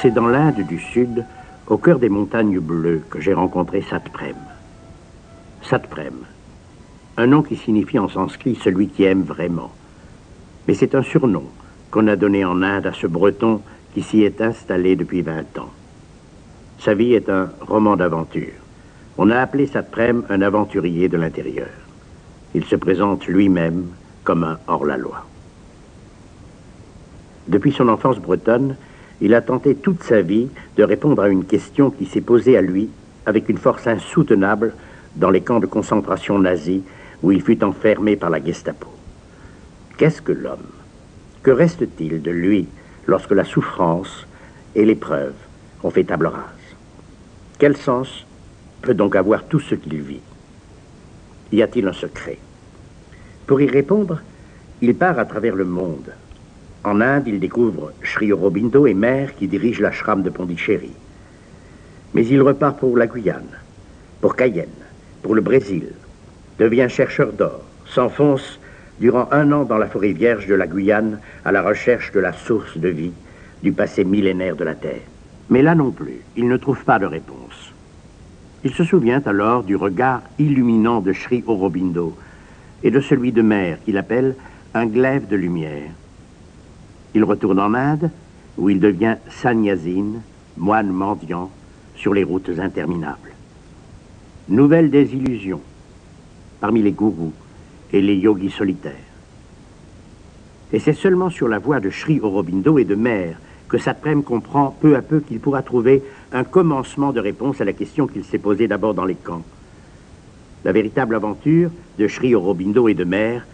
C'est dans l'Inde du Sud, au cœur des montagnes bleues, que j'ai rencontré Satprem. Satprem, un nom qui signifie en sanskrit celui qui aime vraiment. Mais c'est un surnom qu'on a donné en Inde à ce Breton qui s'y est installé depuis 20 ans. Sa vie est un roman d'aventure. On a appelé Satprem un aventurier de l'intérieur. Il se présente lui-même comme un hors-la-loi. Depuis son enfance bretonne, il a tenté toute sa vie de répondre à une question qui s'est posée à lui avec une force insoutenable dans les camps de concentration nazis où il fut enfermé par la Gestapo. Qu'est-ce que l'homme? Que reste-t-il de lui lorsque la souffrance et l'épreuve ont fait table rase? Quel sens peut donc avoir tout ce qu'il vit? Y a-t-il un secret? Pour y répondre, il part à travers le monde. En Inde, il découvre Sri Aurobindo et Mère qui dirige l'ashram de Pondichéry. Mais il repart pour la Guyane, pour Cayenne, pour le Brésil, devient chercheur d'or, s'enfonce durant 1 an dans la forêt vierge de la Guyane à la recherche de la source de vie du passé millénaire de la Terre. Mais là non plus, il ne trouve pas de réponse. Il se souvient alors du regard illuminant de Sri Aurobindo et de celui de Mère qu'il appelle un glaive de lumière. Il retourne en Inde, où il devient sannyasine, moine mendiant, sur les routes interminables. Nouvelle désillusion parmi les gourous et les yogis solitaires. Et c'est seulement sur la voie de Sri Aurobindo et de Mère que Satprem comprend peu à peu qu'il pourra trouver un commencement de réponse à la question qu'il s'est posée d'abord dans les camps. La véritable aventure de Sri Aurobindo et de Mère,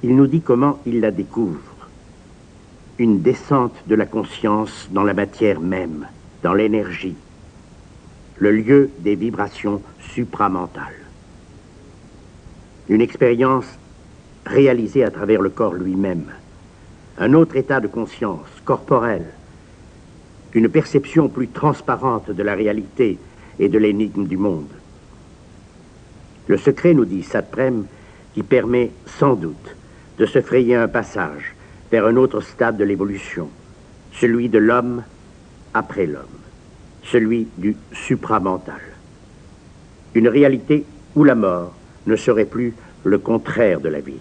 il nous dit comment il la découvre. Une descente de la conscience dans la matière même, dans l'énergie, le lieu des vibrations supramentales. Une expérience réalisée à travers le corps lui-même, un autre état de conscience corporelle, une perception plus transparente de la réalité et de l'énigme du monde. Le secret, nous dit Satprem, qui permet sans doute de se frayer un passage vers un autre stade de l'évolution, celui de l'homme après l'homme, celui du supramental. Une réalité où la mort ne serait plus le contraire de la vie.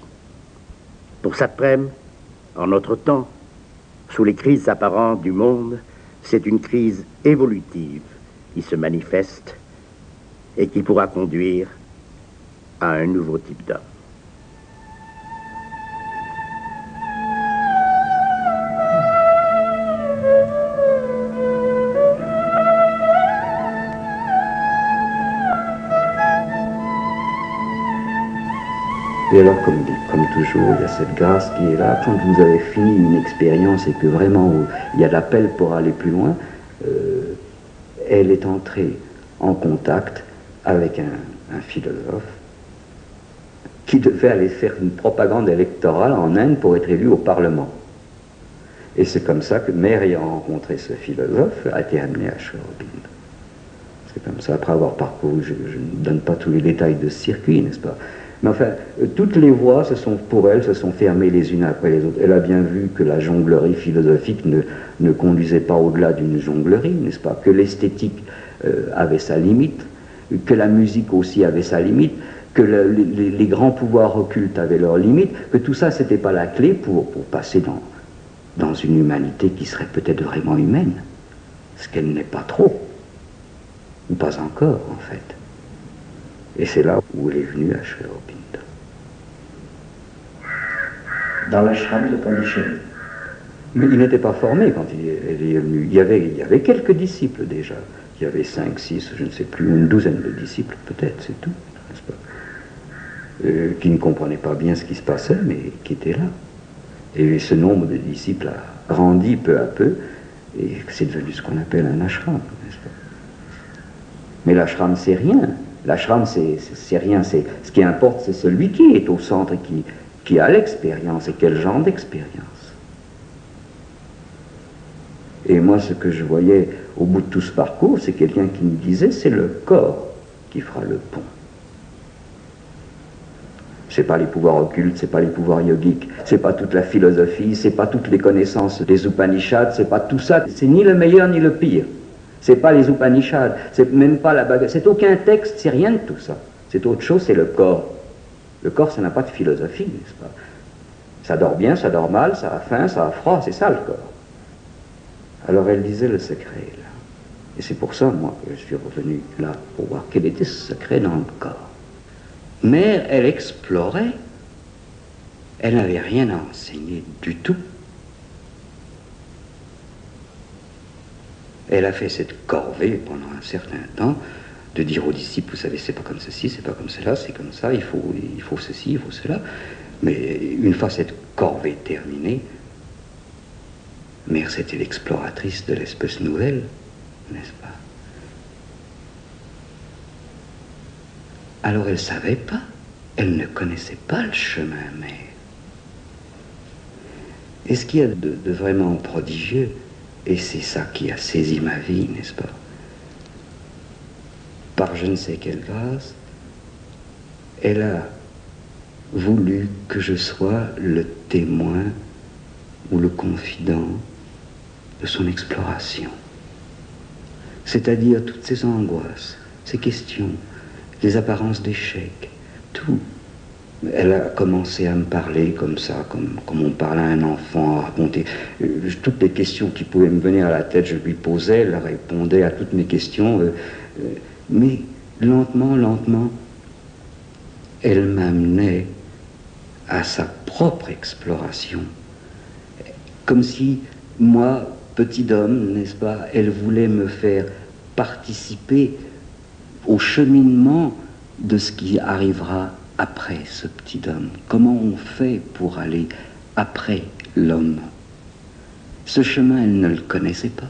Pour Satprem, en notre temps, sous les crises apparentes du monde, c'est une crise évolutive qui se manifeste et qui pourra conduire à un nouveau type d'homme. Et alors, comme toujours, il y a cette grâce qui est là. Quand vous avez fini une expérience et que vraiment il y a l'appel pour aller plus loin, elle est entrée en contact avec un philosophe qui devait aller faire une propagande électorale en Inde pour être élu au Parlement. Et c'est comme ça que Mère, ayant rencontré ce philosophe, a été amenée à Sri Aurobindo. C'est comme ça, après avoir parcouru, je ne donne pas tous les détails de ce circuit, n'est-ce pas? Mais enfin, toutes les voies, pour elle, se sont fermées les unes après les autres. Elle a bien vu que la jonglerie philosophique ne conduisait pas au-delà d'une jonglerie, n'est-ce pas? Que l'esthétique avait sa limite, que la musique aussi avait sa limite, que les grands pouvoirs occultes avaient leurs limites, que tout ça, c'était pas la clé pour passer dans une humanité qui serait peut-être vraiment humaine, ce qu'elle n'est pas trop, ou pas encore, en fait. Et c'est là où elle est venue à Sri Aurobindo. Dans l'ashram de Pondichéry. Mais il n'était pas formé quand elle est venue. Il y avait quelques disciples déjà. Il y avait 5, 6, je ne sais plus, une douzaine de disciples peut-être, c'est tout, n'est-ce pas? Qui ne comprenaient pas bien ce qui se passait, mais qui étaient là. Et ce nombre de disciples a grandi peu à peu, et c'est devenu ce qu'on appelle un ashram, n'est-ce pas? Mais l'ashram, c'est rien. L'ashram, c'est rien. Ce qui importe, c'est celui qui est au centre, qui a l'expérience, et quel genre d'expérience. Et moi, ce que je voyais au bout de tout ce parcours, c'est quelqu'un qui me disait, c'est le corps qui fera le pont. C'est pas les pouvoirs occultes, c'est pas les pouvoirs yogiques, c'est pas toute la philosophie, c'est pas toutes les connaissances des Upanishads, c'est pas tout ça, c'est ni le meilleur ni le pire. C'est pas les Upanishads, c'est même pas la baguette, c'est aucun texte, c'est rien de tout ça. C'est autre chose, c'est le corps. Le corps, ça n'a pas de philosophie, n'est-ce pas? Ça dort bien, ça dort mal, ça a faim, ça a froid, c'est ça le corps. Alors elle disait le secret, là. Et c'est pour ça, moi, que je suis revenu là, pour voir quel était ce secret dans le corps. Mais elle explorait, elle n'avait rien à enseigner du tout. Elle a fait cette corvée pendant un certain temps, de dire aux disciples, vous savez, c'est pas comme ceci, c'est pas comme cela, c'est comme ça, il faut ceci, il faut cela. Mais une fois cette corvée terminée, Mère, c'était l'exploratrice de l'espèce nouvelle, n'est-ce pas? Alors elle ne savait pas, elle ne connaissait pas le chemin, Mère. Et ce qu'il y a de vraiment prodigieux, et c'est ça qui a saisi ma vie, n'est-ce pas? Par je ne sais quelle grâce, elle a voulu que je sois le témoin ou le confident de son exploration. C'est-à-dire toutes ces angoisses, ces questions, les apparences d'échec, tout. Elle a commencé à me parler comme ça, comme on parle à un enfant, à raconter. Toutes les questions qui pouvaient me venir à la tête, je lui posais, elle répondait à toutes mes questions. Mais lentement, lentement, elle m'amenait à sa propre exploration. Comme si, moi, petit homme, n'est-ce pas, elle voulait me faire participer au cheminement de ce qui arrivera après ce petit homme. Comment on fait pour aller après l'homme? Ce chemin, elle ne le connaissait pas.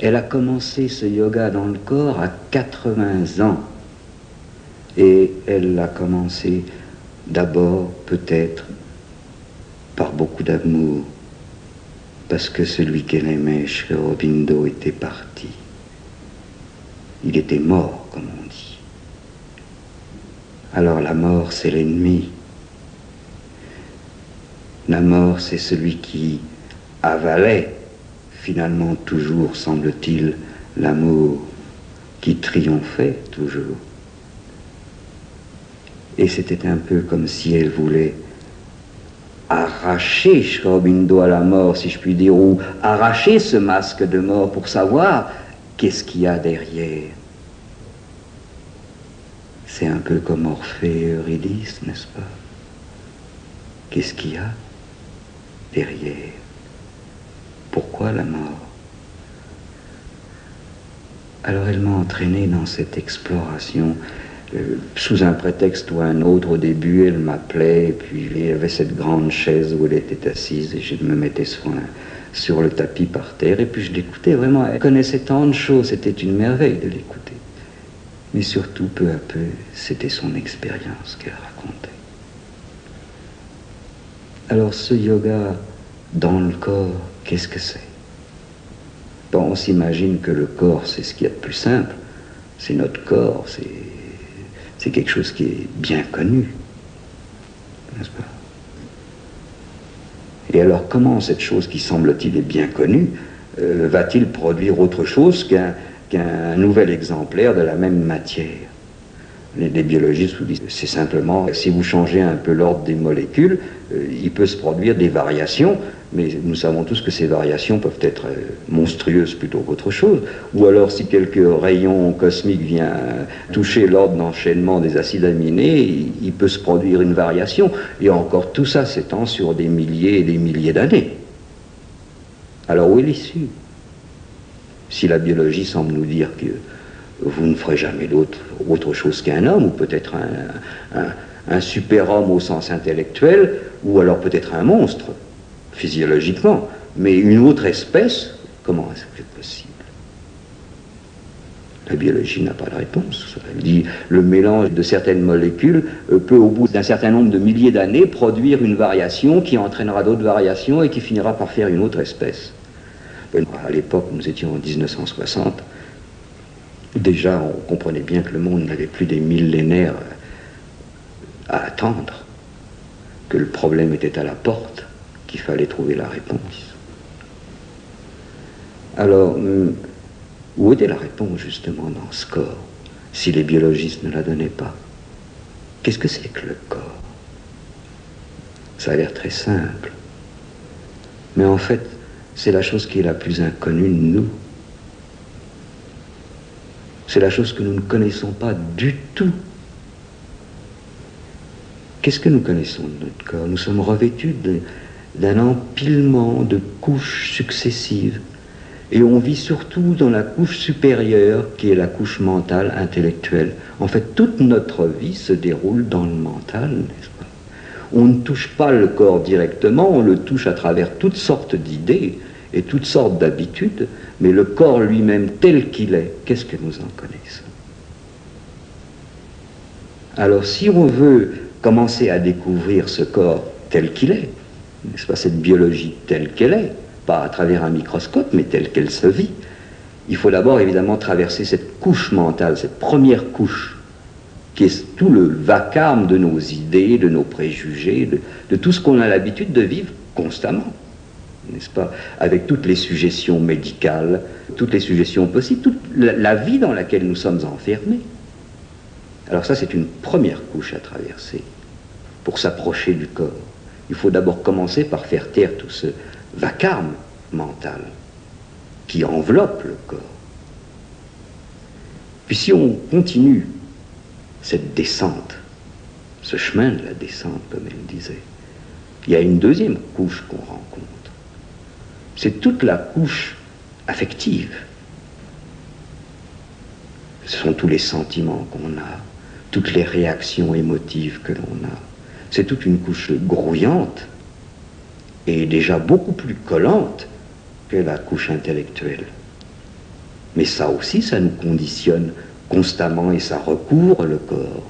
Elle a commencé ce yoga dans le corps à 80 ans. Et elle l'a commencé d'abord, peut-être, par beaucoup d'amour, parce que celui qu'elle aimait, Sri Aurobindo, était parti. Il était mort, comme on dit. Alors la mort, c'est l'ennemi. La mort, c'est celui qui avalait, finalement toujours, semble-t-il, l'amour, qui triomphait toujours. Et c'était un peu comme si elle voulait arracher Sri Aurobindo à la mort, si je puis dire, ou arracher ce masque de mort pour savoir qu'est-ce qu'il y a derrière. C'est un peu comme Orphée et Eurydice, n'est-ce pas? Qu'est-ce qu'il y a derrière? Pourquoi la mort? Alors elle m'a entraîné dans cette exploration. Sous un prétexte ou un autre, au début, elle m'appelait, et puis il y avait cette grande chaise où elle était assise, et je me mettais sur le tapis par terre, et puis je l'écoutais vraiment. Elle connaissait tant de choses, c'était une merveille de l'écouter. Mais surtout, peu à peu, c'était son expérience qu'elle racontait. Alors ce yoga dans le corps, qu'est-ce que c'est? Bon, on s'imagine que le corps, c'est ce qu'il y a de plus simple, c'est notre corps, c'est quelque chose qui est bien connu, n'est-ce pas? Et alors, comment cette chose qui semble-t-il est bien connue va-t-il produire autre chose qu'un nouvel exemplaire de la même matière? Les biologistes vous disent, c'est simplement, si vous changez un peu l'ordre des molécules, il peut se produire des variations, mais nous savons tous que ces variations peuvent être monstrueuses plutôt qu'autre chose. Ou alors, si quelques rayons cosmiques viennent toucher l'ordre d'enchaînement des acides aminés, il peut se produire une variation. Et encore, tout ça s'étend sur des milliers et des milliers d'années. Alors, où est l'issue? Si la biologie semble nous dire que vous ne ferez jamais autre chose qu'un homme, ou peut-être un super-homme au sens intellectuel, ou alors peut-être un monstre, physiologiquement, mais une autre espèce, comment est-ce que c'est possible? La biologie n'a pas de réponse. Elle dit le mélange de certaines molécules peut, au bout d'un certain nombre de milliers d'années, produire une variation qui entraînera d'autres variations et qui finira par faire une autre espèce. À l'époque, nous étions en 1960, déjà on comprenait bien que le monde n'avait plus des millénaires attendre que le problème était à la porte, qu'il fallait trouver la réponse. Alors, où était la réponse justement dans ce corps, si les biologistes ne la donnaient pas? Qu'est-ce que c'est que le corps? Ça a l'air très simple. Mais en fait, c'est la chose qui est la plus inconnue de nous. C'est la chose que nous ne connaissons pas du tout. Qu'est-ce que nous connaissons de notre corps? Nous sommes revêtus d'un empilement de couches successives. Et on vit surtout dans la couche supérieure, qui est la couche mentale, intellectuelle. En fait, toute notre vie se déroule dans le mental, n'est-ce pas? On ne touche pas le corps directement, on le touche à travers toutes sortes d'idées et toutes sortes d'habitudes, mais le corps lui-même tel qu'il est, qu'est-ce que nous en connaissons? Alors si on veut commencer à découvrir ce corps tel qu'il est, n'est-ce pas, cette biologie telle qu'elle est, pas à travers un microscope, mais telle qu'elle se vit, il faut d'abord évidemment traverser cette couche mentale, cette première couche, qui est tout le vacarme de nos idées, de nos préjugés, de tout ce qu'on a l'habitude de vivre constamment, n'est-ce pas, avec toutes les suggestions médicales, toutes les suggestions possibles, toute la vie dans laquelle nous sommes enfermés. Alors ça, c'est une première couche à traverser pour s'approcher du corps. Il faut d'abord commencer par faire taire tout ce vacarme mental qui enveloppe le corps. Puis si on continue cette descente, ce chemin de la descente, comme elle disait, il y a une deuxième couche qu'on rencontre. C'est toute la couche affective. Ce sont tous les sentiments qu'on a, toutes les réactions émotives que l'on a. C'est toute une couche grouillante et déjà beaucoup plus collante que la couche intellectuelle. Mais ça aussi, ça nous conditionne constamment et ça recouvre le corps.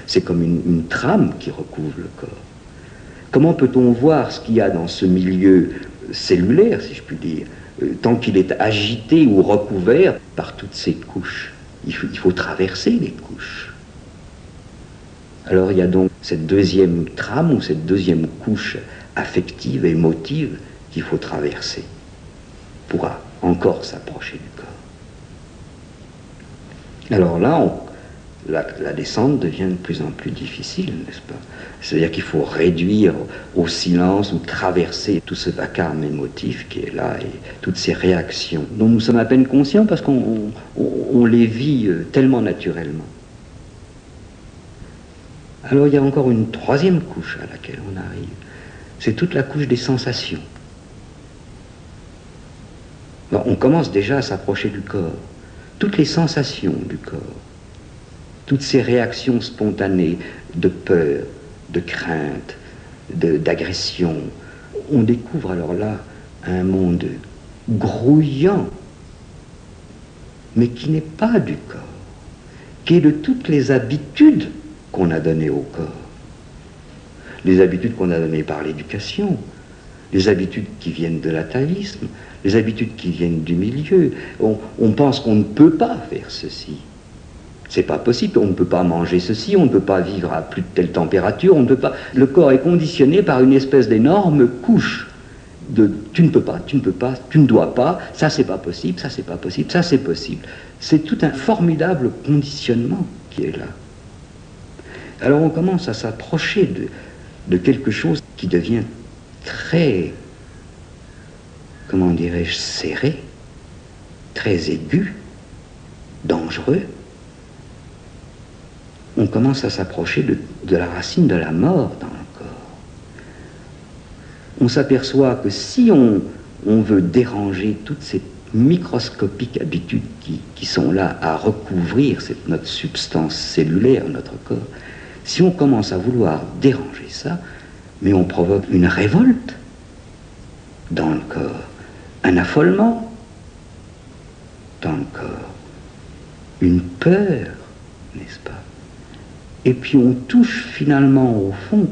C'est comme une trame qui recouvre le corps. Comment peut-on voir ce qu'il y a dans ce milieu cellulaire, si je puis dire, tant qu'il est agité ou recouvert par toutes ces couches? Il faut traverser les couches. Alors il y a donc cette deuxième trame ou cette deuxième couche affective, émotive qu'il faut traverser pour encore s'approcher du corps. Alors là, la descente devient de plus en plus difficile, n'est-ce pas? C'est-à-dire qu'il faut réduire au silence ou traverser tout ce vacarme émotif qui est là et toutes ces réactions dont nous sommes à peine conscients parce qu'on les vit tellement naturellement. Alors il y a encore une troisième couche à laquelle on arrive. C'est toute la couche des sensations. Alors, on commence déjà à s'approcher du corps. Toutes les sensations du corps, toutes ces réactions spontanées de peur, de crainte, d'agression, on découvre alors là un monde grouillant, mais qui n'est pas du corps, qui est de toutes les habitudes qu'on a données au corps. Les habitudes qu'on a données par l'éducation, les habitudes qui viennent de l'atavisme, les habitudes qui viennent du milieu. On pense qu'on ne peut pas faire ceci. C'est pas possible, on ne peut pas manger ceci, on ne peut pas vivre à plus de telle température, on ne peut pas. Le corps est conditionné par une espèce d'énorme couche de tu ne peux pas, tu ne peux pas, tu ne dois pas, ça c'est pas possible, ça c'est pas possible, ça c'est possible. C'est tout un formidable conditionnement qui est là. Alors on commence à s'approcher de quelque chose qui devient très, comment dirais-je, serré, très aigu, dangereux. On commence à s'approcher de la racine de la mort dans le corps. On s'aperçoit que si on veut déranger toutes ces microscopiques habitudes qui sont là à recouvrir notre substance cellulaire, notre corps, si on commence à vouloir déranger ça, mais on provoque une révolte dans le corps, un affolement dans le corps, une peur, n'est-ce pas? Et puis on touche finalement au fond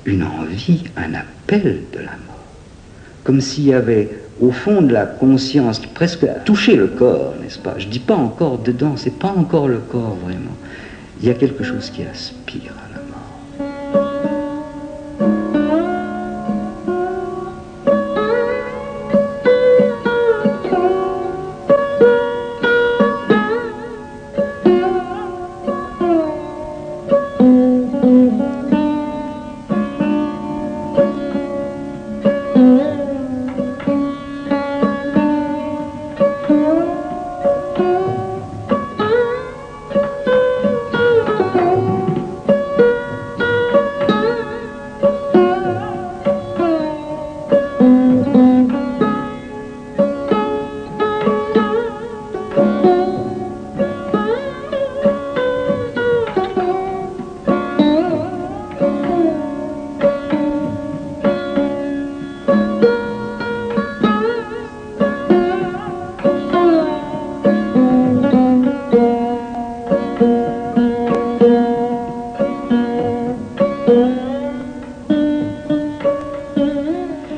une envie, un appel de la mort. Comme s'il y avait au fond de la conscience qui presque touchait le corps, n'est-ce pas? Je ne dis pas encore dedans, c'est pas encore le corps vraiment. il y a quelque chose qui aspire à la mort.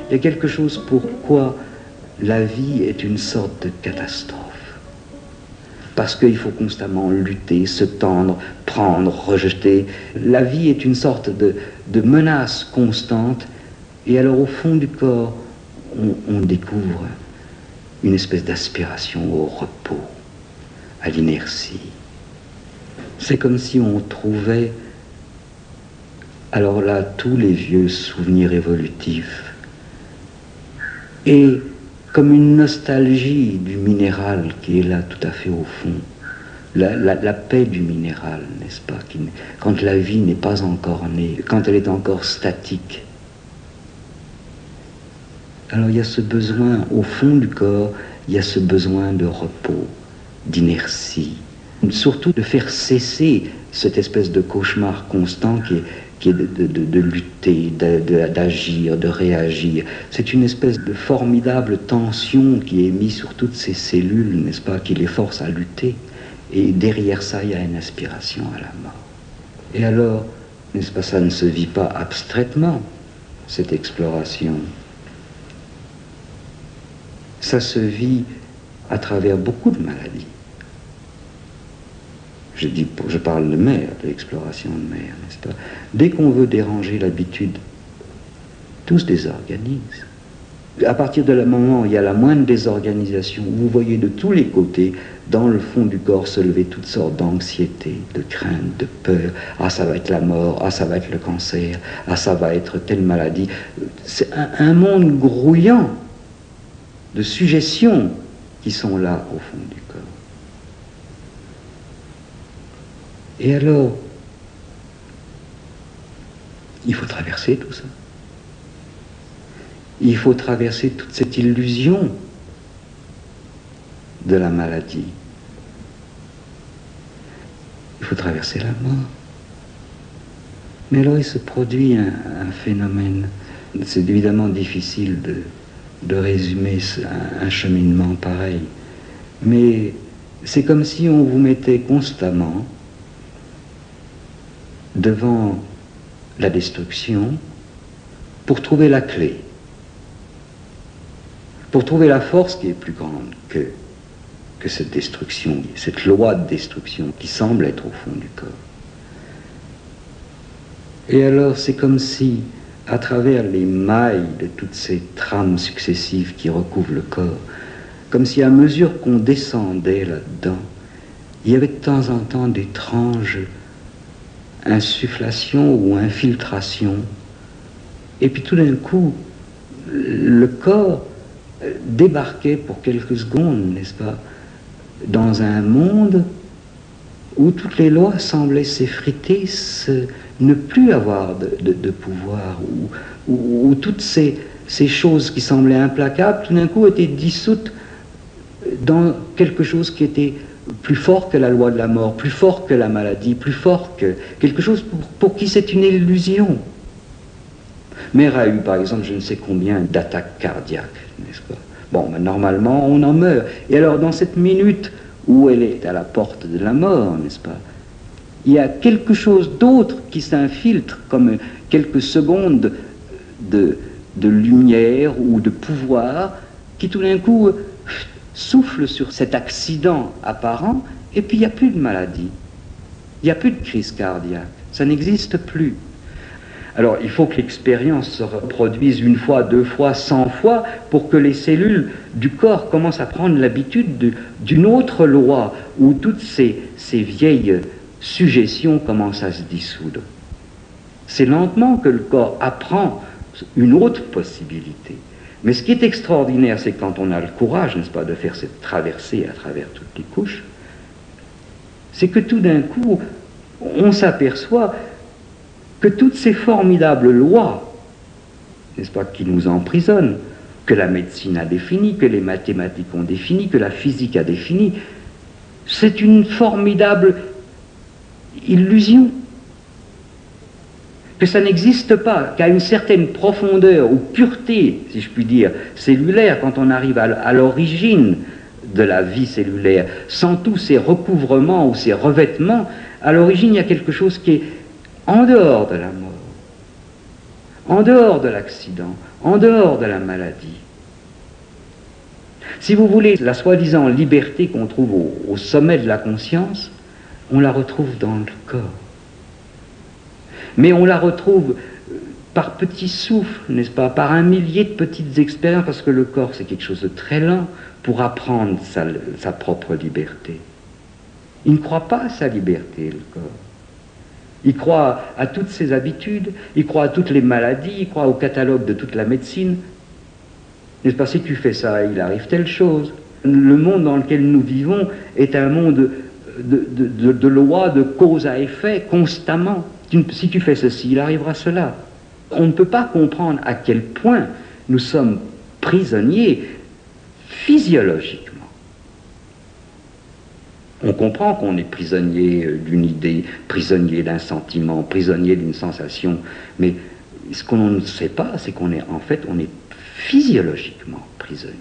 Il y a quelque chose pourquoi la vie est une sorte de catastrophe. Parce qu'il faut constamment lutter, se tendre, prendre, rejeter. La vie est une sorte de menace constante. Et alors au fond du corps, on découvre une espèce d'aspiration au repos, à l'inertie. C'est comme si on trouvait, alors là, tous les vieux souvenirs évolutifs. Et comme une nostalgie du minéral qui est là tout à fait au fond, la paix du minéral, n'est-ce pas, quand la vie n'est pas encore née, quand elle est encore statique. Alors il y a ce besoin, au fond du corps, il y a ce besoin de repos, d'inertie, surtout de faire cesser cette espèce de cauchemar constant qui est de lutter, d'agir, de réagir. C'est une espèce de formidable tension qui est mise sur toutes ces cellules, n'est-ce pas, qui les force à lutter. Et derrière ça, il y a une aspiration à la mort. Et alors, n'est-ce pas, ça ne se vit pas abstraitement, cette exploration. Ça se vit à travers beaucoup de maladies. Je parle de mer, de l'exploration de mer, n'est-ce pas? Dès qu'on veut déranger l'habitude, tout se désorganise. À partir de le moment où il y a la moindre désorganisation, vous voyez de tous les côtés, dans le fond du corps, se lever toutes sortes d'anxiété, de crainte, de peur. Ah, ça va être la mort, ah, ça va être le cancer, ah, ça va être telle maladie. C'est un monde grouillant de suggestions qui sont là au fond du corps. Et alors, il faut traverser tout ça. Il faut traverser toute cette illusion de la maladie. Il faut traverser la mort. Mais alors il se produit un phénomène. C'est évidemment difficile de résumer un cheminement pareil. Mais c'est comme si on vous mettait constamment devant la destruction pour trouver la clé, pour trouver la force qui est plus grande que cette destruction, cette loi de destruction qui semble être au fond du corps. Et alors c'est comme si, à travers les mailles de toutes ces trames successives qui recouvrent le corps, comme si à mesure qu'on descendait là-dedans, il y avait de temps en temps d'étranges insufflation ou infiltration, et puis tout d'un coup le corps débarquait pour quelques secondes, n'est-ce pas, dans un monde où toutes les lois semblaient s'effriter, ne plus avoir de pouvoir, où toutes ces choses qui semblaient implacables tout d'un coup étaient dissoutes dans quelque chose qui était plus fort que la loi de la mort, plus fort que la maladie, plus fort que quelque chose pour qui c'est une illusion. Mère a eu, par exemple, je ne sais combien d'attaques cardiaques, n'est-ce pas? Bon, ben, normalement, on en meurt. Et alors, dans cette minute où elle est à la porte de la mort, n'est-ce pas, il y a quelque chose d'autre qui s'infiltre, comme quelques secondes de lumière ou de pouvoir, qui tout d'un coup souffle sur cet accident apparent, et puis il n'y a plus de maladie. Il n'y a plus de crise cardiaque, ça n'existe plus. Alors il faut que l'expérience se reproduise 1 fois, 2 fois, 100 fois pour que les cellules du corps commencent à prendre l'habitude d'une autre loi où toutes ces vieilles suggestions commencent à se dissoudre. C'est lentement que le corps apprend une autre possibilité. Mais ce qui est extraordinaire, c'est que quand on a le courage, n'est-ce pas, de faire cette traversée à travers toutes les couches, c'est que tout d'un coup, on s'aperçoit que toutes ces formidables lois, n'est-ce pas, qui nous emprisonnent, que la médecine a définies, que les mathématiques ont définies, que la physique a définies, c'est une formidable illusion. Que ça n'existe pas, qu'à une certaine profondeur ou pureté, si je puis dire, cellulaire, quand on arrive à l'origine de la vie cellulaire, sans tous ces recouvrements ou ces revêtements, à l'origine il y a quelque chose qui est en dehors de la mort, en dehors de l'accident, en dehors de la maladie. Si vous voulez, la soi-disant liberté qu'on trouve au sommet de la conscience, on la retrouve dans le corps. Mais on la retrouve par petits souffles, n'est-ce pas, par un millier de petites expériences, parce que le corps, c'est quelque chose de très lent pour apprendre sa propre liberté. Il ne croit pas à sa liberté, le corps. Il croit à toutes ses habitudes, il croit à toutes les maladies, il croit au catalogue de toute la médecine. N'est-ce pas, si tu fais ça, il arrive telle chose. Le monde dans lequel nous vivons est un monde de lois, de cause à effet, constamment. Si tu fais ceci, il arrivera cela. On ne peut pas comprendre à quel point nous sommes prisonniers physiologiquement. On comprend qu'on est prisonnier d'une idée, prisonnier d'un sentiment, prisonnier d'une sensation, mais ce qu'on ne sait pas, c'est qu'on est en fait, on est physiologiquement prisonnier.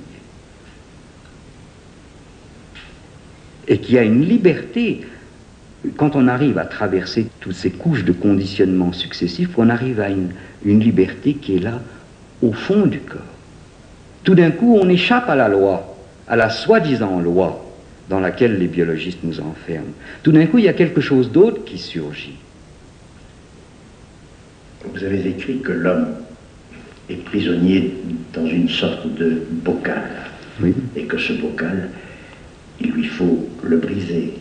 Et qu'il y a une liberté. Quand on arrive à traverser toutes ces couches de conditionnement successifs, on arrive à une liberté qui est là, au fond du corps. Tout d'un coup, on échappe à la loi, à la soi-disant loi, dans laquelle les biologistes nous enferment. Tout d'un coup, il y a quelque chose d'autre qui surgit. Vous avez écrit que l'homme est prisonnier dans une sorte de bocal, oui. Et que ce bocal, il lui faut le briser.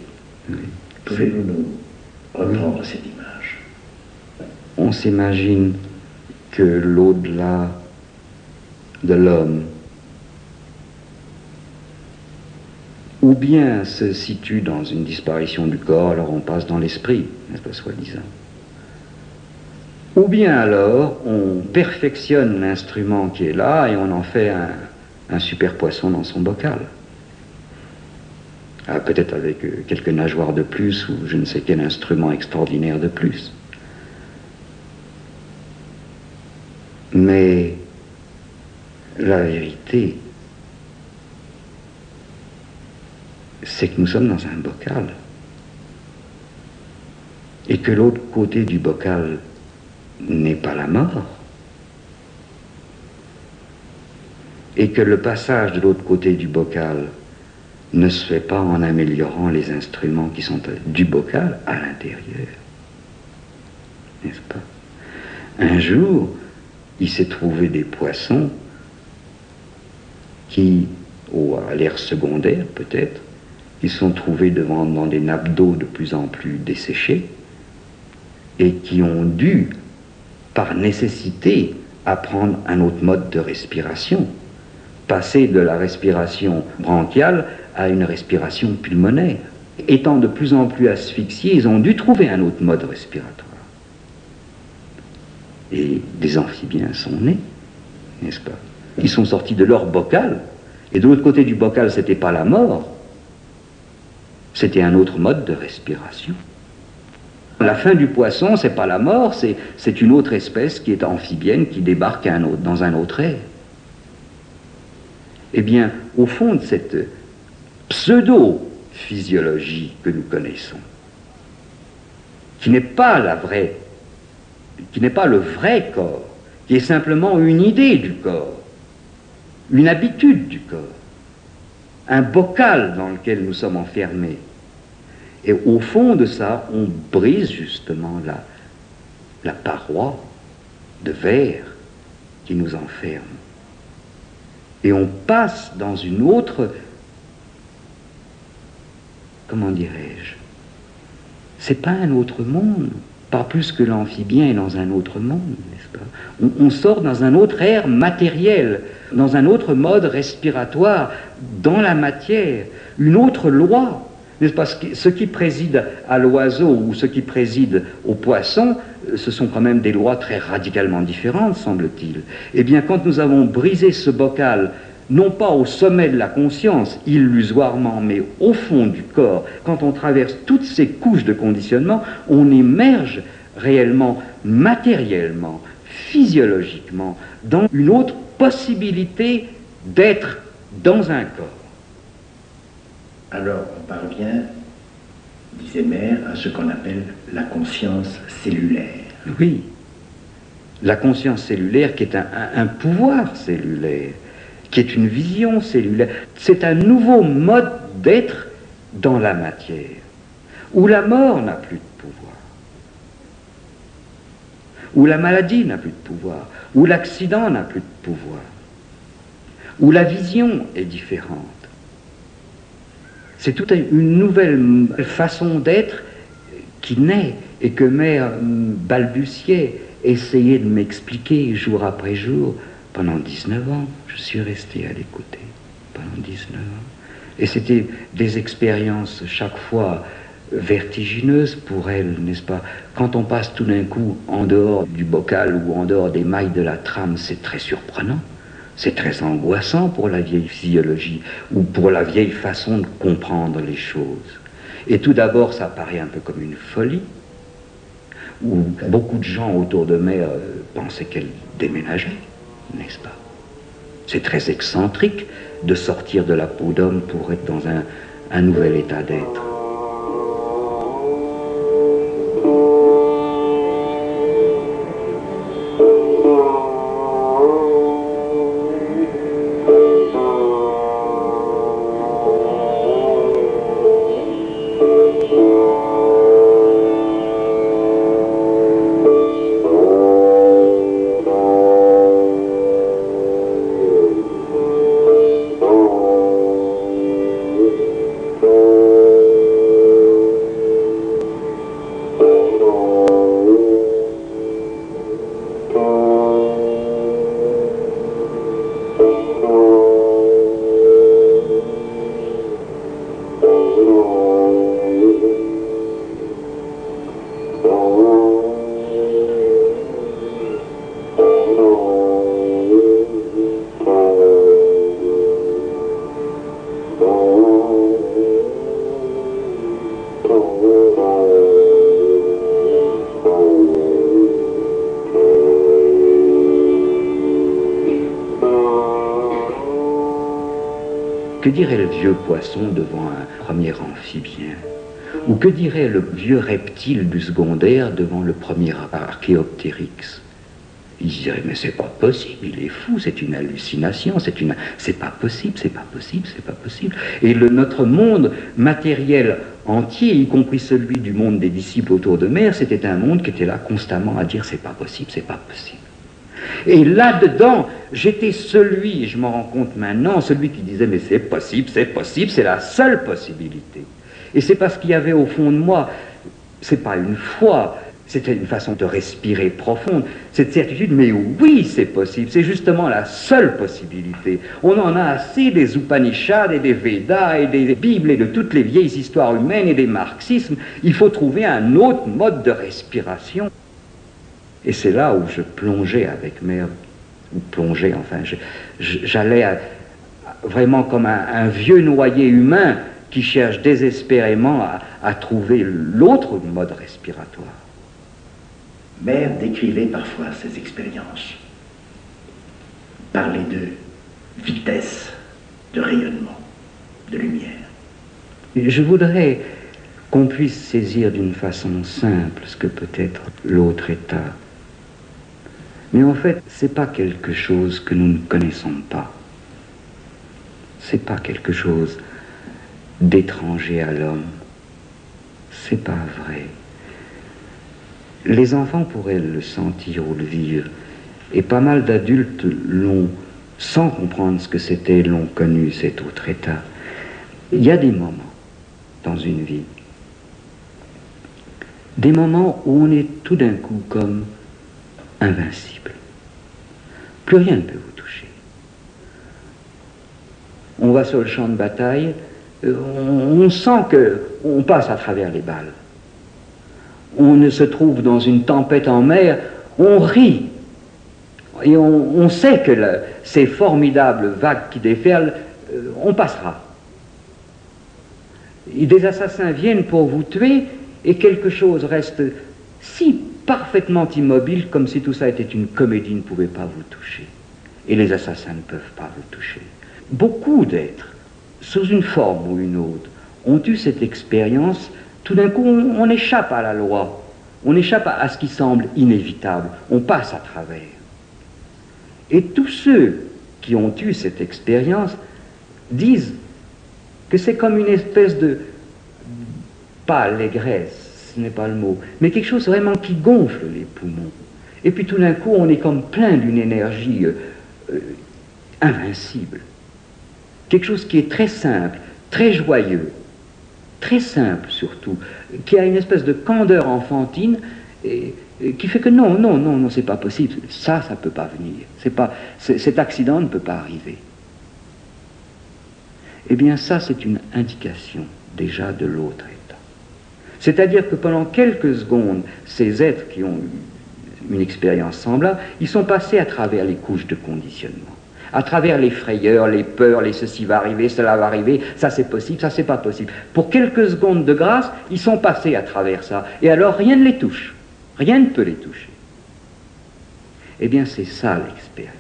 Oui. Pouvez-vous nous reprendre cette image? On s'imagine que l'au-delà de l'homme ou bien se situe dans une disparition du corps, alors on passe dans l'esprit, n'est-ce pas, soi-disant. Ou bien alors on perfectionne l'instrument qui est là et on en fait un super poisson dans son bocal. Ah, peut-être avec quelques nageoires de plus ou je ne sais quel instrument extraordinaire de plus. Mais la vérité, c'est que nous sommes dans un bocal et que l'autre côté du bocal n'est pas la mort et que le passage de l'autre côté du bocal ne se fait pas en améliorant les instruments qui sont du bocal à l'intérieur. N'est-ce pas? Un jour, il s'est trouvé des poissons qui, à l'ère secondaire peut-être, qui sont trouvés dans des nappes d'eau de plus en plus desséchées et qui ont dû, par nécessité, apprendre un autre mode de respiration, passer de la respiration bronchiale à une respiration pulmonaire. Étant de plus en plus asphyxiés, ils ont dû trouver un autre mode respiratoire. Et des amphibiens sont nés, n'est-ce pas? Ils sont sortis de leur bocal, et de l'autre côté du bocal, c'était pas la mort, c'était un autre mode de respiration. La fin du poisson, c'est pas la mort, c'est une autre espèce qui est amphibienne, qui débarque dans un autre air. Eh bien, au fond de cette pseudo-physiologie que nous connaissons, qui n'est pas le vrai corps, qui est simplement une idée du corps, une habitude du corps, un bocal dans lequel nous sommes enfermés, Et au fond de ça, on brise justement la paroi de verre qui nous enferme. Et on passe dans une autre, comment dirais-je, c'est pas un autre monde, pas plus que l'amphibien est dans un autre monde, n'est-ce pas? On sort dans un autre air matériel, dans un autre mode respiratoire, dans la matière, une autre loi, n'est-ce pas? Ce qui préside à l'oiseau ou ce qui préside au poisson, ce sont quand même des lois très radicalement différentes, semble-t-il. Eh bien, quand nous avons brisé ce bocal, non pas au sommet de la conscience, illusoirement, mais au fond du corps, quand on traverse toutes ces couches de conditionnement, on émerge réellement, matériellement, physiologiquement, dans une autre possibilité d'être dans un corps. Alors on parvient, disait Mère, à ce qu'on appelle la conscience cellulaire. Oui, la conscience cellulaire qui est un pouvoir cellulaire, qui est une vision cellulaire. C'est un nouveau mode d'être dans la matière, où la mort n'a plus de pouvoir, où la maladie n'a plus de pouvoir, où l'accident n'a plus de pouvoir, où la vision est différente. C'est toute une nouvelle façon d'être qui naît et que Mère balbutiait, essayait de m'expliquer jour après jour. Pendant 19 ans, je suis resté à l'écouter, pendant 19 ans. Et c'était des expériences chaque fois vertigineuses pour elle, n'est-ce pas? Quand on passe tout d'un coup en dehors du bocal ou en dehors des mailles de la trame, c'est très surprenant. C'est très angoissant pour la vieille physiologie ou pour la vieille façon de comprendre les choses. Et tout d'abord, ça paraît un peu comme une folie, où beaucoup de gens autour de Mère pensaient qu'elle déménageait, n'est-ce pas? C'est très excentrique de sortir de la peau d'homme pour être dans un nouvel état d'être. Que dirait le vieux poisson devant un premier amphibien? Ou que dirait le vieux reptile du secondaire devant le premier archéoptérix? Il dirait, mais c'est pas possible, il est fou, c'est une hallucination, c'est pas possible, c'est pas possible, c'est pas possible. Et notre monde matériel entier, y compris celui du monde des disciples autour de Mère, c'était un monde qui était là constamment à dire, c'est pas possible, c'est pas possible. Et là-dedans, j'étais celui, et je m'en rends compte maintenant, celui qui disait, mais c'est possible, c'est la seule possibilité. Et c'est parce qu'il y avait au fond de moi, c'est pas une foi, c'était une façon de respirer profonde, cette certitude, mais oui, c'est possible, c'est justement la seule possibilité. On en a assez des Upanishads et des Védas et des Bibles et de toutes les vieilles histoires humaines et des marxismes. Il faut trouver un autre mode de respiration. Et c'est là où je plongeais avec Mère, ou plongeais, enfin, j'allais vraiment comme un vieux noyé humain qui cherche désespérément à trouver l'autre mode respiratoire. Mère décrivait parfois ses expériences, parlait de vitesse, de rayonnement, de lumière. Je voudrais qu'on puisse saisir d'une façon simple ce que peut être l'autre état. Mais en fait, c'est pas quelque chose que nous ne connaissons pas. C'est pas quelque chose d'étranger à l'homme. c'est pas vrai. Les enfants pourraient le sentir ou le vivre, et pas mal d'adultes l'ont, sans comprendre ce que c'était, l'ont connu, cet autre état. Il y a des moments dans une vie, des moments où on est tout d'un coup comme invincible. Plus rien ne peut vous toucher. On va sur le champ de bataille, on sent qu'on passe à travers les balles. On se trouve dans une tempête en mer, on rit. Et on sait que ces formidables vagues qui déferlent, on passera. Et des assassins viennent pour vous tuer, et quelque chose reste si parfaitement immobile, comme si tout ça était une comédie, ne pouvait pas vous toucher. Et les assassins ne peuvent pas vous toucher. Beaucoup d'êtres, sous une forme ou une autre, ont eu cette expérience. Tout d'un coup, on échappe à la loi, on échappe à ce qui semble inévitable, on passe à travers. Et tous ceux qui ont eu cette expérience disent que c'est comme une espèce de, pas allégresse, ce n'est pas le mot, mais quelque chose vraiment qui gonfle les poumons. Et puis tout d'un coup, on est comme plein d'une énergie invincible. Quelque chose qui est très simple, très joyeux, très simple surtout, qui a une espèce de candeur enfantine et qui fait que non, c'est pas possible, ça peut pas venir, cet accident ne peut pas arriver. Eh bien ça, c'est une indication déjà de l'autre état. C'est-à-dire que pendant quelques secondes, ces êtres qui ont eu une expérience semblable, ils sont passés à travers les couches de conditionnement, à travers les frayeurs, les peurs, les ceci va arriver, cela va arriver, ça c'est possible, ça c'est pas possible. Pour quelques secondes de grâce, ils sont passés à travers ça, et alors rien ne les touche, rien ne peut les toucher. Eh bien c'est ça l'expérience.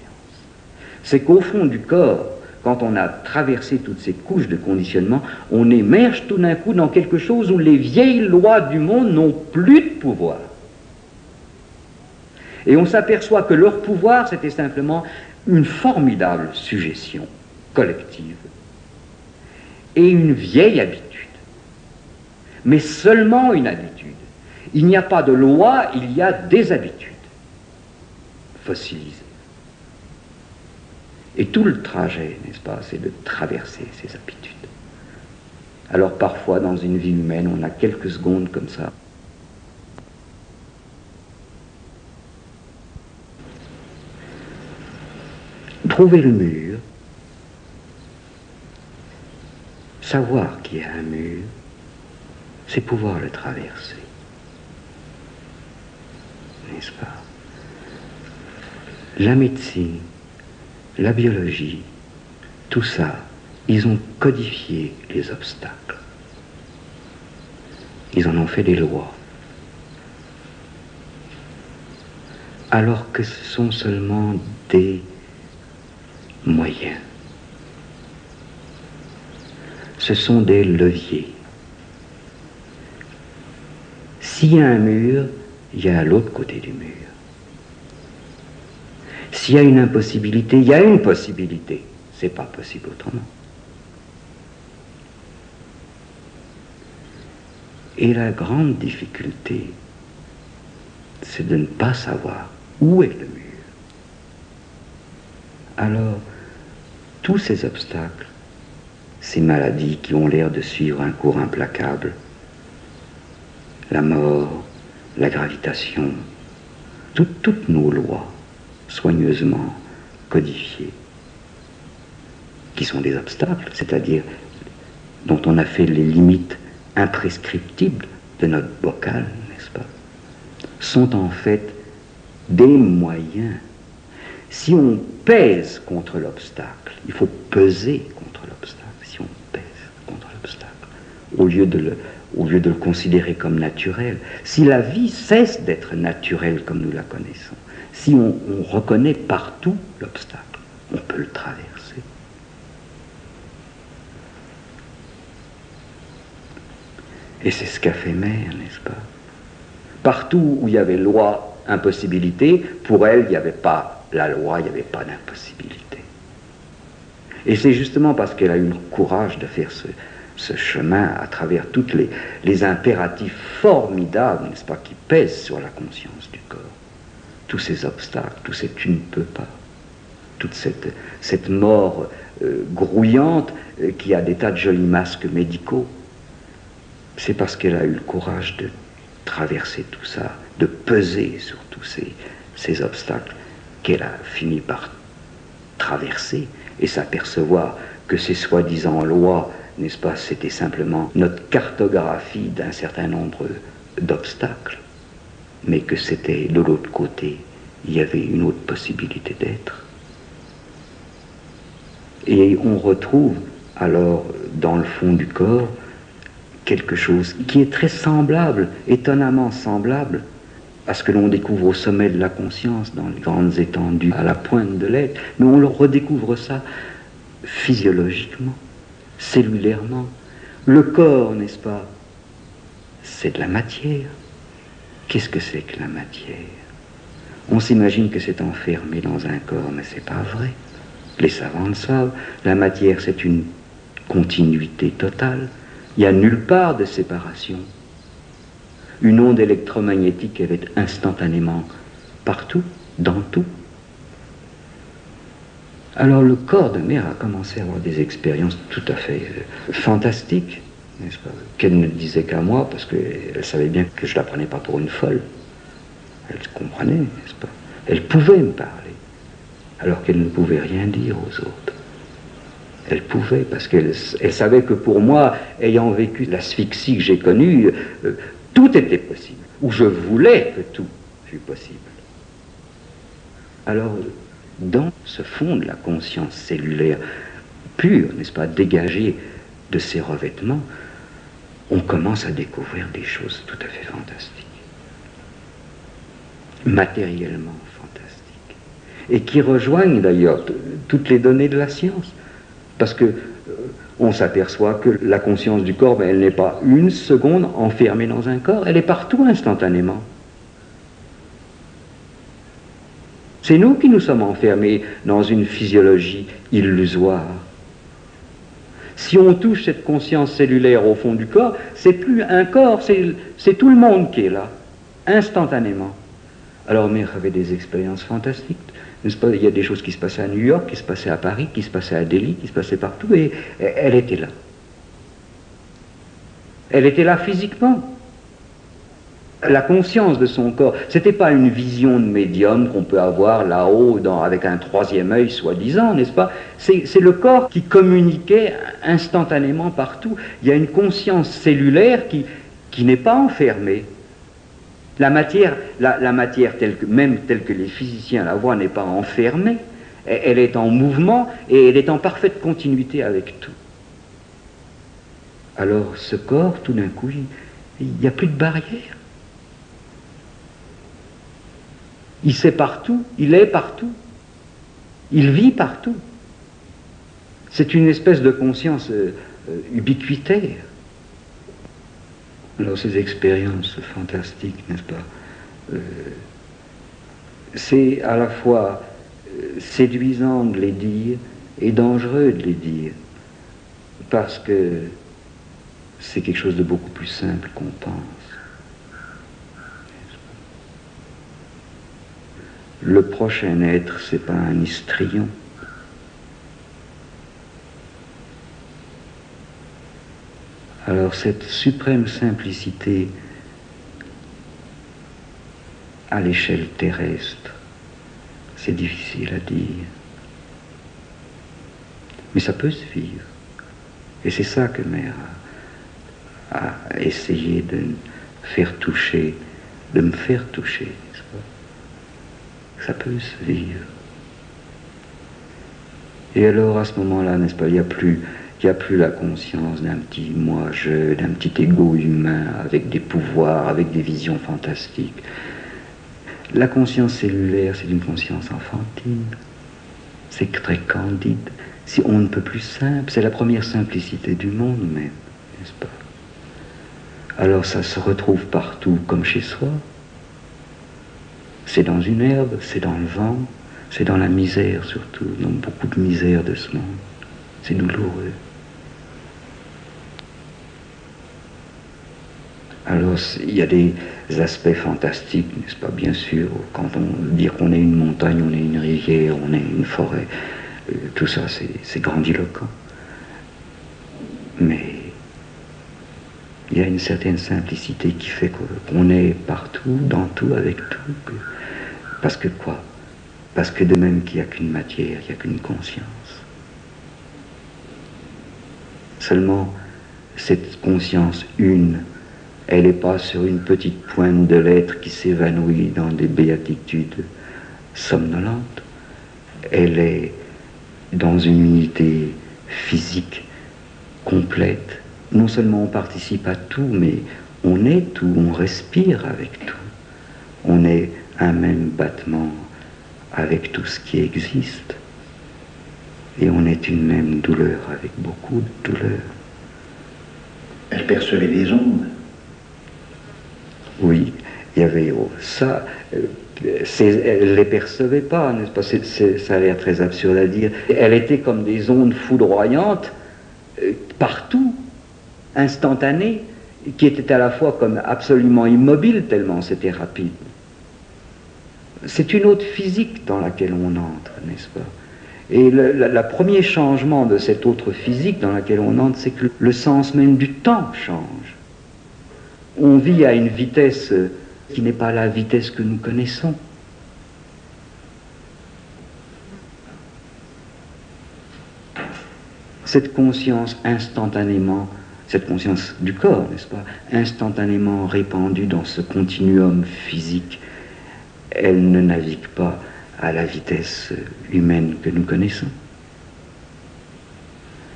C'est qu'au fond du corps, quand on a traversé toutes ces couches de conditionnement, on émerge tout d'un coup dans quelque chose où les vieilles lois du monde n'ont plus de pouvoir. Et on s'aperçoit que leur pouvoir, c'était simplement une formidable suggestion collective et une vieille habitude. Mais seulement une habitude. Il n'y a pas de loi, il y a des habitudes fossilisées. Et tout le trajet, n'est-ce pas, c'est de traverser ces habitudes. Alors parfois, dans une vie humaine, on a quelques secondes comme ça. Trouver le mur, savoir qu'il y a un mur, c'est pouvoir le traverser. N'est-ce pas? La médecine, la biologie, tout ça, ils ont codifié les obstacles. Ils en ont fait des lois. Alors que ce sont seulement des moyens. Ce sont des leviers. S'il y a un mur, il y a l'autre côté du mur. S'il y a une impossibilité, il y a une possibilité. C'est pas possible autrement. Et la grande difficulté, c'est de ne pas savoir où est le mur. Alors, tous ces obstacles, ces maladies qui ont l'air de suivre un cours implacable, la mort, la gravitation, toutes nos lois soigneusement codifiées, qui sont des obstacles, c'est-à-dire dont on a fait les limites imprescriptibles de notre bocal, n'est-ce pas, sont en fait des moyens. Si on pèse contre l'obstacle, il faut peser contre l'obstacle, si on pèse contre l'obstacle, au lieu de le considérer comme naturel. Si la vie cesse d'être naturelle comme nous la connaissons, si on reconnaît partout l'obstacle, on peut le traverser. Et c'est ce qu'a fait Mère, n'est-ce pas? Partout où il y avait loi, impossibilité, pour elle, il n'y avait pas la loi, il n'y avait pas d'impossibilité. Et c'est justement parce qu'elle a eu le courage de faire ce chemin à travers tous les impératifs formidables, n'est-ce pas, qui pèsent sur la conscience du corps. Tous ces obstacles, tout ces tu ne peux pas, toute cette mort grouillante qui a des tas de jolis masques médicaux. C'est parce qu'elle a eu le courage de traverser tout ça, de peser sur tous ces obstacles, qu'elle a fini par traverser et s'apercevoir que ces soi-disant lois, n'est-ce pas, c'était simplement notre cartographie d'un certain nombre d'obstacles, mais que c'était de l'autre côté, il y avait une autre possibilité d'être. Et on retrouve alors dans le fond du corps quelque chose qui est très semblable, étonnamment semblable à ce que l'on découvre au sommet de la conscience, dans les grandes étendues, à la pointe de l'être, mais on le redécouvre ça physiologiquement, cellulairement. Le corps, n'est-ce pas, c'est de la matière. Qu'est-ce que c'est que la matière? On s'imagine que c'est enfermé dans un corps, mais c'est pas vrai. Les savants le savent, la matière c'est une continuité totale. Il n'y a nulle part de séparation. Une onde électromagnétique, elle est instantanément partout, dans tout. Alors le corps de mère a commencé à avoir des expériences tout à fait fantastiques, n'est-ce pas, qu'elle ne disait qu'à moi, parce qu'elle savait bien que je ne la prenais pas pour une folle. Elle comprenait, n'est-ce pas. Elle pouvait me parler, alors qu'elle ne pouvait rien dire aux autres. Elle pouvait, parce qu'elle savait que pour moi, ayant vécu l'asphyxie que j'ai connue, tout était possible, ou je voulais que tout fût possible. Alors, dans ce fond de la conscience cellulaire pure, n'est-ce pas, dégagée de ses revêtements, on commence à découvrir des choses tout à fait fantastiques, matériellement fantastiques, et qui rejoignent d'ailleurs toutes les données de la science, parce que on s'aperçoit que la conscience du corps, ben, elle n'est pas une seconde enfermée dans un corps, elle est partout instantanément. C'est nous qui nous sommes enfermés dans une physiologie illusoire. Si on touche cette conscience cellulaire au fond du corps, c'est plus un corps, c'est tout le monde qui est là, instantanément. Alors Mère avait des expériences fantastiques, n'est-ce pas? Il y a des choses qui se passaient à New York, qui se passaient à Paris, qui se passaient à Delhi, qui se passaient partout, et elle était là. Elle était là physiquement. La conscience de son corps, c'était pas une vision de médium qu'on peut avoir là-haut avec un troisième œil soi-disant, n'est-ce pas? C'est le corps qui communiquait instantanément partout. Il y a une conscience cellulaire qui n'est pas enfermée. La matière même telle que les physiciens la voient, n'est pas enfermée. Elle est en mouvement et elle est en parfaite continuité avec tout. Alors ce corps, tout d'un coup, il n'y a plus de barrière. Il sait partout, il est partout, il vit partout. C'est une espèce de conscience ubiquitaire. Alors ces expériences fantastiques, n'est-ce pas, c'est à la fois séduisant de les dire et dangereux de les dire, parce que c'est quelque chose de beaucoup plus simple qu'on pense. Le prochain être, c'est pas un histrion. Alors cette suprême simplicité à l'échelle terrestre, c'est difficile à dire. Mais ça peut se vivre. Et c'est ça que Mère a essayé de me faire toucher, n'est-ce pas? Ça peut se vivre. Et alors à ce moment-là, n'est-ce pas, il n'y a plus la conscience d'un petit moi-je, d'un petit égo humain avec des pouvoirs, avec des visions fantastiques. La conscience cellulaire, c'est une conscience enfantine. C'est très candide. Si on ne peut plus simple, c'est la première simplicité du monde même, n'est-ce pas? Alors ça se retrouve partout comme chez soi. C'est dans une herbe, c'est dans le vent, c'est dans la misère surtout, dans beaucoup de misère de ce monde. C'est douloureux. Alors, il y a des aspects fantastiques, n'est-ce pas, bien sûr, quand on dit qu'on est une montagne, on est une rivière, on est une forêt, tout ça, c'est grandiloquent. Mais il y a une certaine simplicité qui fait qu'on est partout, dans tout, avec tout. Parce que quoi? Parce que de même qu'il n'y a qu'une matière, il n'y a qu'une conscience. Seulement, cette conscience une, elle n'est pas sur une petite pointe de l'être qui s'évanouit dans des béatitudes somnolentes. Elle est dans une unité physique complète. Non seulement on participe à tout, mais on est tout, on respire avec tout. On est un même battement avec tout ce qui existe. Et on est une même douleur avec beaucoup de douleurs. Elle percevait les ondes. Oui, il y avait ça. Elle ne les percevait pas, n'est-ce pas? Ça a l'air très absurde à dire. Elle était comme des ondes foudroyantes partout, instantanées, qui étaient à la fois comme absolument immobiles tellement c'était rapide. C'est une autre physique dans laquelle on entre, n'est-ce pas? Et le premier changement de cette autre physique dans laquelle on entre, c'est que le sens même du temps change. On vit à une vitesse qui n'est pas la vitesse que nous connaissons. Cette conscience instantanément, cette conscience du corps, n'est-ce pas, instantanément répandue dans ce continuum physique, elle ne navigue pas à la vitesse humaine que nous connaissons.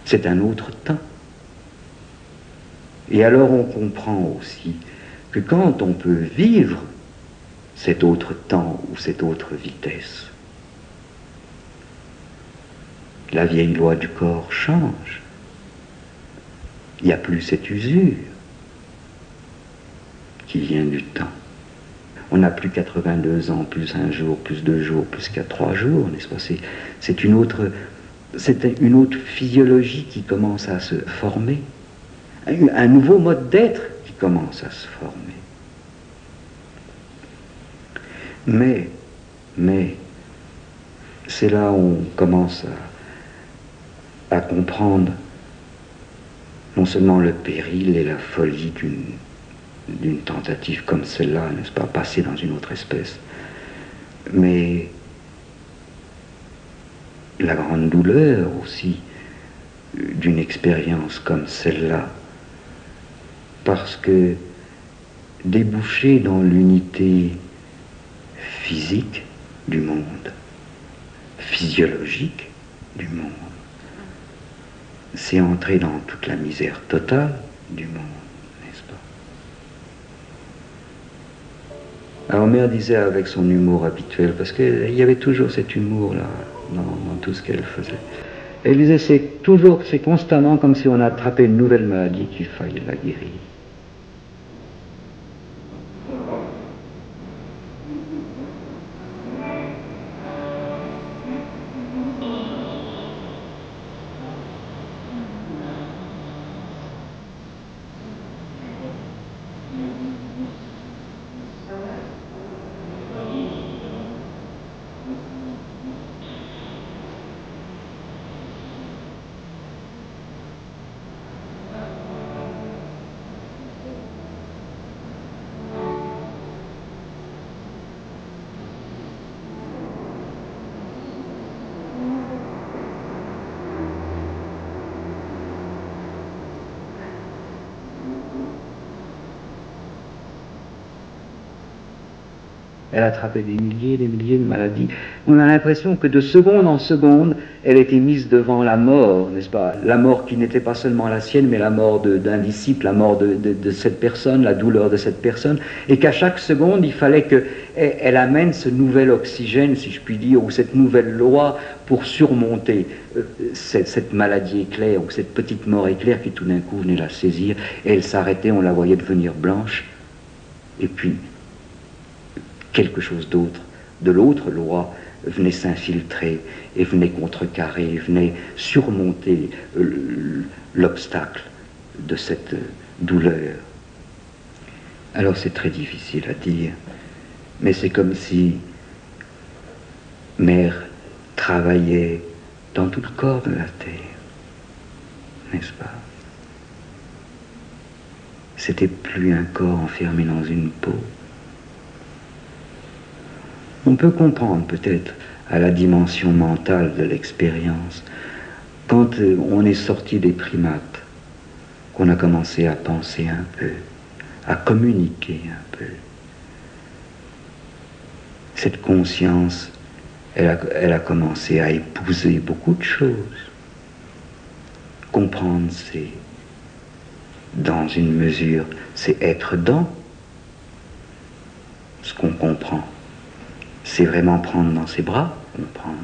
C'est un autre temps. Et alors on comprend aussi que quand on peut vivre cet autre temps ou cette autre vitesse, la vieille loi du corps change. Il n'y a plus cette usure qui vient du temps. On n'a plus 82 ans, plus un jour, plus 2 jours, plus 3 jours, n'est-ce pas? C'est une autre physiologie qui commence à se former, un nouveau mode d'être qui commence à se former. Mais, c'est là où on commence à comprendre non seulement le péril et la folie d'une tentative comme celle-là, n'est-ce pas, passer dans une autre espèce, mais la grande douleur aussi d'une expérience comme celle-là, parce que déboucher dans l'unité physique du monde, physiologique du monde, c'est entrer dans toute la misère totale du monde. Alors mère disait avec son humour habituel, parce qu'il y avait toujours cet humour-là dans tout ce qu'elle faisait. Elle disait, c'est constamment comme si on attrapait une nouvelle maladie qu'il fallait la guérir. Elle attrapait des milliers de maladies. On a l'impression que de seconde en seconde, elle était mise devant la mort, n'est-ce pas? La mort qui n'était pas seulement la sienne, mais la mort d'un disciple, la mort de cette personne, la douleur de cette personne, et qu'à chaque seconde, il fallait qu'elle amène ce nouvel oxygène, si je puis dire, ou cette nouvelle loi pour surmonter cette maladie éclair, ou cette petite mort éclair qui tout d'un coup venait la saisir, et elle s'arrêtait, on la voyait devenir blanche, et puis quelque chose d'autre, de l'autre loi, venait s'infiltrer et venait contrecarrer, venait surmonter l'obstacle de cette douleur. Alors c'est très difficile à dire, mais c'est comme si mère travaillait dans tout le corps de la terre, n'est-ce pas? C'était plus un corps enfermé dans une peau. On peut comprendre peut-être à la dimension mentale de l'expérience, quand on est sorti des primates, qu'on a commencé à penser un peu, à communiquer un peu. Cette conscience, elle a commencé à épouser beaucoup de choses. Comprendre, c'est, dans une mesure, c'est être dans ce qu'on comprend. C'est vraiment prendre dans ses bras, comprendre.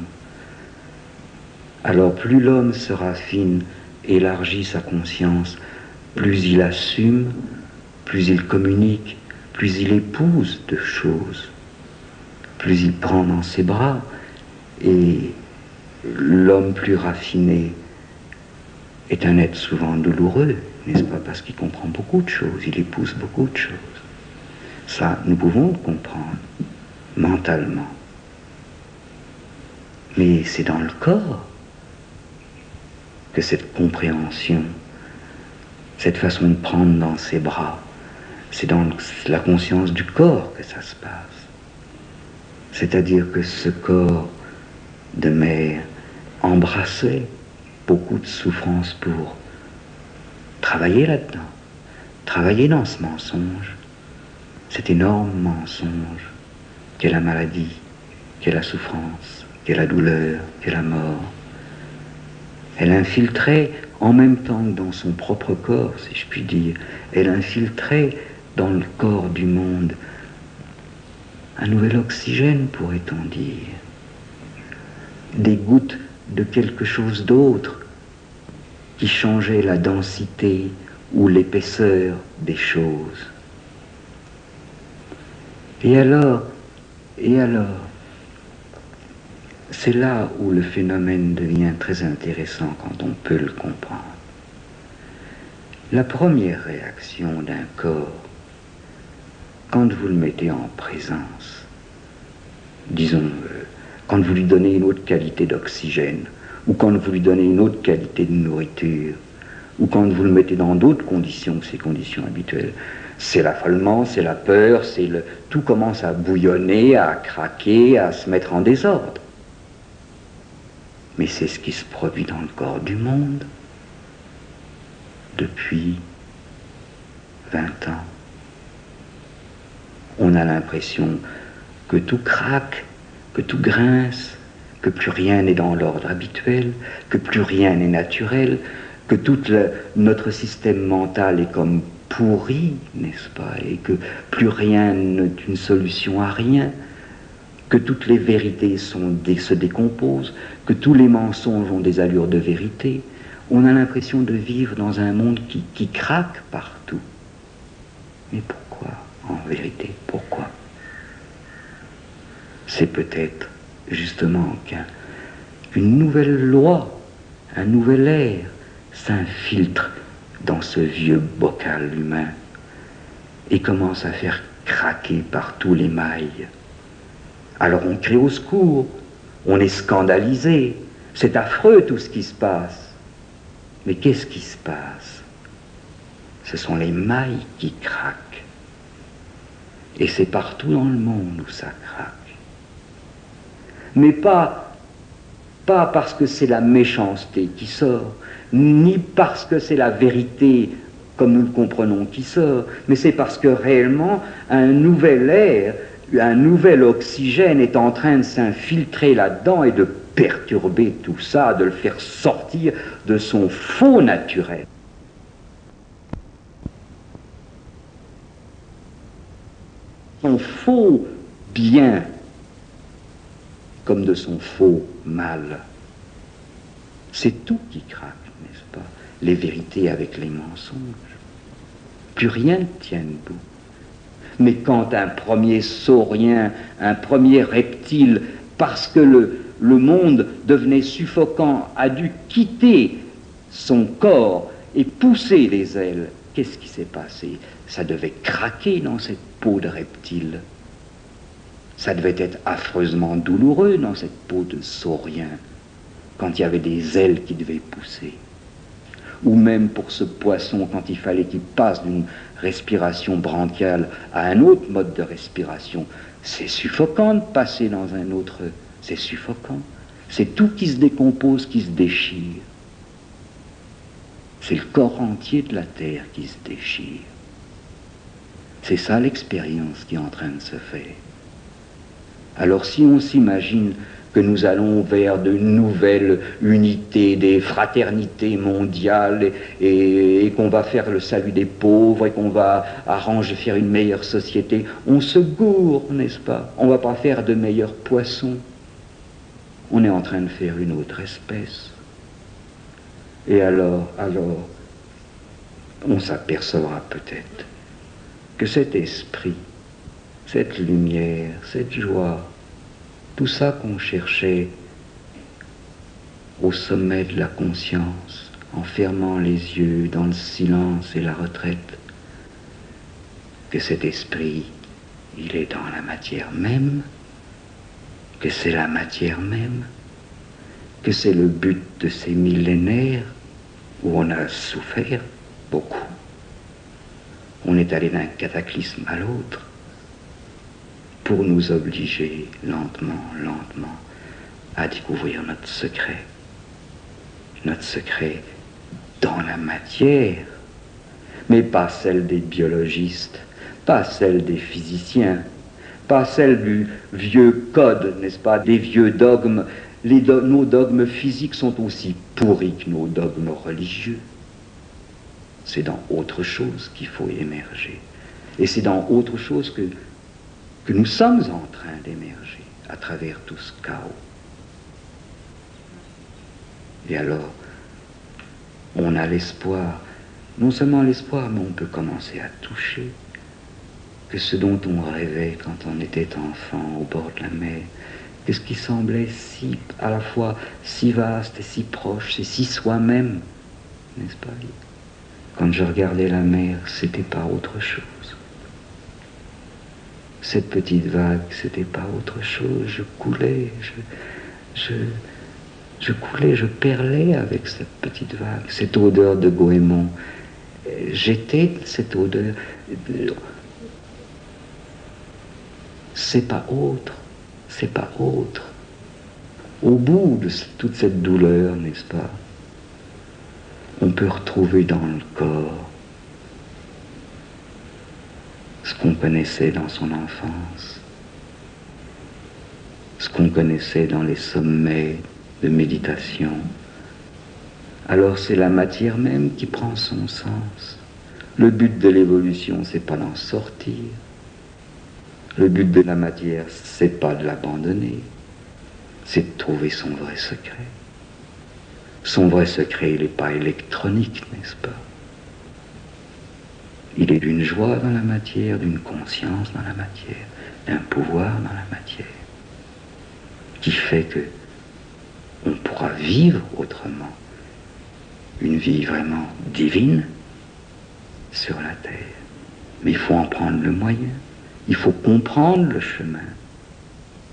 Alors plus l'homme se raffine, élargit sa conscience, plus il assume, plus il communique, plus il épouse de choses, plus il prend dans ses bras. Et l'homme plus raffiné est un être souvent douloureux, n'est-ce pas? Parce qu'il comprend beaucoup de choses, il épouse beaucoup de choses. Ça, nous pouvons le comprendre mentalement. Mais c'est dans le corps que cette compréhension, cette façon de prendre dans ses bras, c'est dans la conscience du corps que ça se passe. C'est-à-dire que ce corps de mère embrassait beaucoup de souffrances pour travailler là-dedans, travailler dans ce mensonge, cet énorme mensonge qu'est la maladie, qu'est la souffrance, qu'est la douleur, qu'est la mort. Elle infiltrait en même temps que dans son propre corps, si je puis dire, elle infiltrait dans le corps du monde un nouvel oxygène, pourrait-on dire, des gouttes de quelque chose d'autre qui changeait la densité ou l'épaisseur des choses. Et alors, c'est là où le phénomène devient très intéressant quand on peut le comprendre. La première réaction d'un corps, quand vous le mettez en présence, disons, quand vous lui donnez une autre qualité d'oxygène, ou quand vous lui donnez une autre qualité de nourriture, ou quand vous le mettez dans d'autres conditions que ces conditions habituelles, c'est l'affolement, c'est la peur, tout commence à bouillonner, à craquer, à se mettre en désordre. Mais c'est ce qui se produit dans le corps du monde depuis 20 ans. On a l'impression que tout craque, que tout grince, que plus rien n'est dans l'ordre habituel, que plus rien n'est naturel, que tout notre système mental est comme pourri, n'est-ce pas, et que plus rien n'est une solution à rien, que toutes les vérités se décomposent, que tous les mensonges ont des allures de vérité. On a l'impression de vivre dans un monde qui craque partout. Mais pourquoi, en vérité, pourquoi? C'est peut-être justement qu'une nouvelle loi, un nouvel air s'infiltre dans ce vieux bocal humain et commence à faire craquer partout les mailles. Alors on crie au secours, on est scandalisé, c'est affreux tout ce qui se passe. Mais qu'est-ce qui se passe? Ce sont les mailles qui craquent. Et c'est partout dans le monde où ça craque. Mais pas parce que c'est la méchanceté qui sort, ni parce que c'est la vérité comme nous le comprenons qui sort, mais c'est parce que réellement un nouvel air, un nouvel oxygène est en train de s'infiltrer là-dedans et de perturber tout ça, de le faire sortir de son faux naturel. Son faux bien, comme de son faux mal. C'est tout qui craque, n'est-ce pas? Les vérités avec les mensonges. Plus rien ne tient debout. Mais quand un premier saurien, un premier reptile, parce que le monde devenait suffocant, a dû quitter son corps et pousser les ailes, qu'est-ce qui s'est passé? Ça devait craquer dans cette peau de reptile. Ça devait être affreusement douloureux dans cette peau de saurien, quand il y avait des ailes qui devaient pousser. Ou même pour ce poisson, quand il fallait qu'il passe d'une respiration branchiale à un autre mode de respiration. C'est suffocant de passer dans un autre... C'est suffocant. C'est tout qui se décompose, qui se déchire. C'est le corps entier de la Terre qui se déchire. C'est ça l'expérience qui est en train de se faire. Alors si on s'imagine que nous allons vers de nouvelles unités, des fraternités mondiales, et qu'on va faire le salut des pauvres, et qu'on va faire une meilleure société, on se gourre, n'est-ce pas? On ne va pas faire de meilleurs poissons. On est en train de faire une autre espèce. Et alors, on s'apercevra peut-être que cet esprit, cette lumière, cette joie, tout ça qu'on cherchait au sommet de la conscience, en fermant les yeux dans le silence et la retraite, que cet esprit, il est dans la matière même, que c'est la matière même, que c'est le but de ces millénaires où on a souffert beaucoup. On est allé d'un cataclysme à l'autre pour nous obliger lentement, lentement à découvrir notre secret dans la matière, mais pas celle des biologistes, pas celle des physiciens, pas celle du vieux code, n'est-ce pas, des vieux dogmes. Nos dogmes physiques sont aussi pourris que nos dogmes religieux. C'est dans autre chose qu'il faut émerger. Et c'est dans autre chose que nous sommes en train d'émerger à travers tout ce chaos. Et alors, on a l'espoir, non seulement l'espoir, mais on peut commencer à toucher que ce dont on rêvait quand on était enfant au bord de la mer, que ce qui semblait si, à la fois si vaste et si proche, c'est si soi-même, n'est-ce pas? Quand je regardais la mer, c'était pas autre chose. Cette petite vague, c'était pas autre chose. Je coulais, je coulais, je perlais avec cette petite vague, cette odeur de goémon. J'étais cette odeur. C'est pas autre, c'est pas autre. Au bout de toute cette douleur, n'est-ce pas, on peut retrouver dans le corps ce qu'on connaissait dans son enfance, ce qu'on connaissait dans les sommets de méditation. Alors c'est la matière même qui prend son sens. Le but de l'évolution, c'est pas d'en sortir. Le but de la matière, c'est pas de l'abandonner, c'est de trouver son vrai secret. Son vrai secret, il n'est pas électronique, n'est-ce pas? Il est d'une joie dans la matière, d'une conscience dans la matière, d'un pouvoir dans la matière, qui fait que on pourra vivre autrement, une vie vraiment divine sur la terre. Mais il faut en prendre le moyen, il faut comprendre le chemin,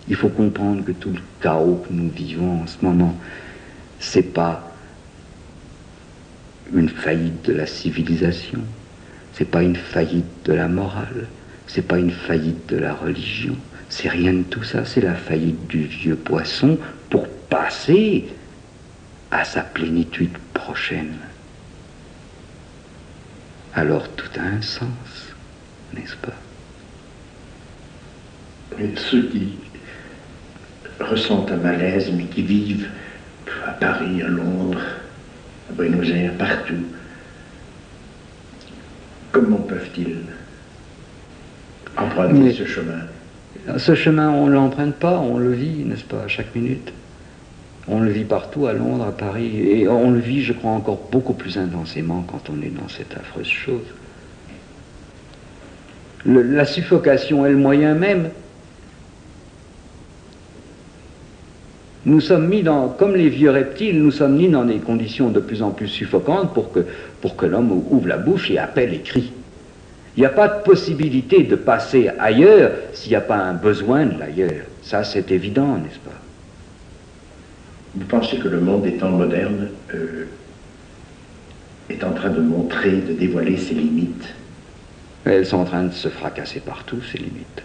il faut comprendre que tout le chaos que nous vivons en ce moment, c'est pas une faillite de la civilisation, c'est pas une faillite de la morale, c'est pas une faillite de la religion, c'est rien de tout ça, c'est la faillite du vieux poisson pour passer à sa plénitude prochaine. Alors tout a un sens, n'est-ce pas? Mais ceux qui ressentent un malaise, mais qui vivent à Paris, à Londres, à Buenos Aires, partout, comment peuvent-ils emprunter ce chemin? Ce chemin, on ne l'emprunte pas, on le vit, n'est-ce pas, à chaque minute. On le vit partout, à Londres, à Paris, et on le vit, je crois, encore beaucoup plus intensément quand on est dans cette affreuse chose. La suffocation est le moyen même Nous sommes mis dans, comme les vieux reptiles, nous sommes mis dans des conditions de plus en plus suffocantes pour que l'homme ouvre la bouche et appelle et crie. Il n'y a pas de possibilité de passer ailleurs s'il n'y a pas un besoin de l'ailleurs. Ça, c'est évident, n'est-ce pas? Vous pensez que le monde des temps modernes est en train de montrer, de dévoiler ses limites? Elles sont en train de se fracasser partout, ces limites.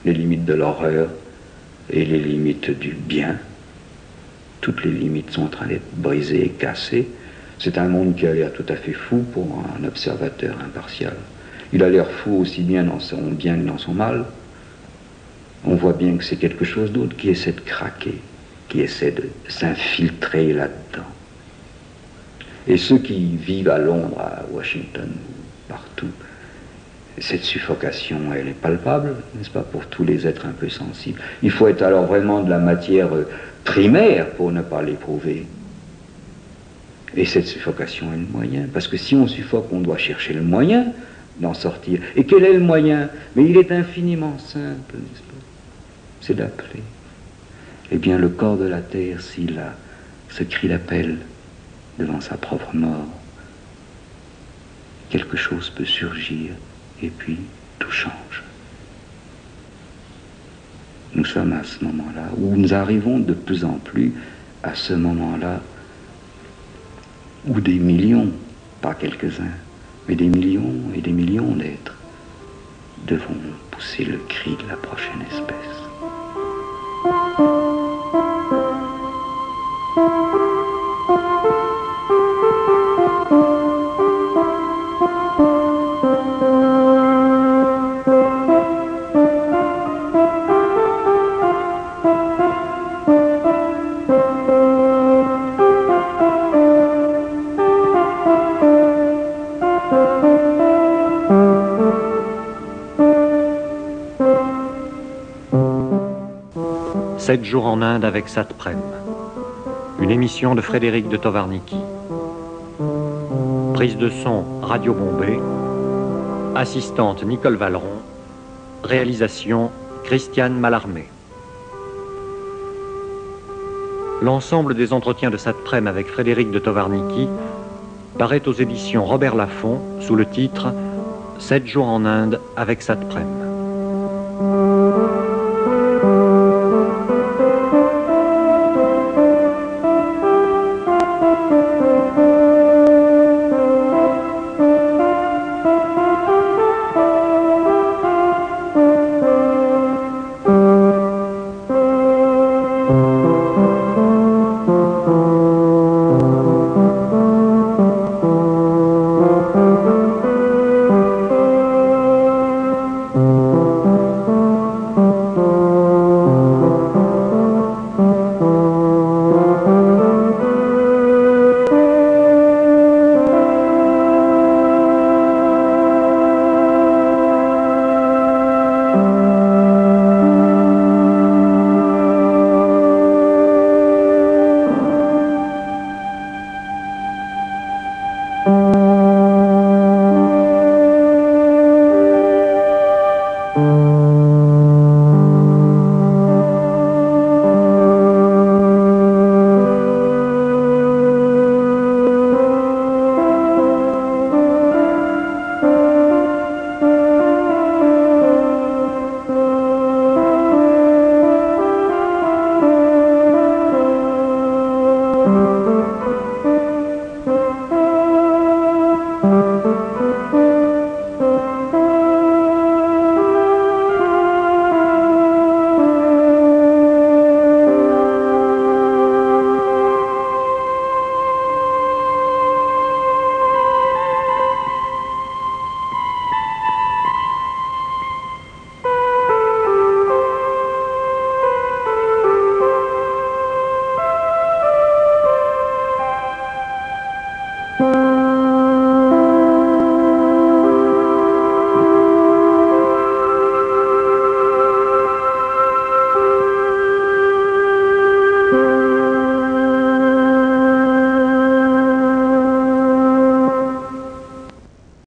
Les limites de l'horreur et les limites du bien. Toutes les limites sont en train d'être brisées et cassées. C'est un monde qui a l'air tout à fait fou pour un observateur impartial. Il a l'air fou aussi bien dans son bien que dans son mal. On voit bien que c'est quelque chose d'autre qui essaie de craquer, qui essaie de s'infiltrer là-dedans. Et ceux qui vivent à Londres, à Washington, partout, cette suffocation, elle est palpable, n'est-ce pas, pour tous les êtres un peu sensibles. Il faut être alors vraiment de la matière primaire pour ne pas l'éprouver. Et cette suffocation est le moyen, parce que si on suffoque, on doit chercher le moyen d'en sortir. Et quel est le moyen? Mais il est infiniment simple, n'est-ce pas? C'est d'appeler. Eh bien, le corps de la terre, s'il a ce cri d'appel devant sa propre mort, quelque chose peut surgir, et puis tout change. Nous sommes à ce moment-là, où nous arrivons de plus en plus à ce moment-là, où des millions, pas quelques-uns, mais des millions et des millions d'êtres devront pousser le cri de la prochaine espèce. Sept jours en Inde avec Satprem. Une émission de Frédéric de Tovarniky. Prise de son Radio Bombay. Assistante Nicole Valeron. Réalisation Christiane Mallarmé. L'ensemble des entretiens de Satprem avec Frédéric de Tovarniky paraît aux éditions Robert Laffont sous le titre « 7 jours en Inde avec Satprem ».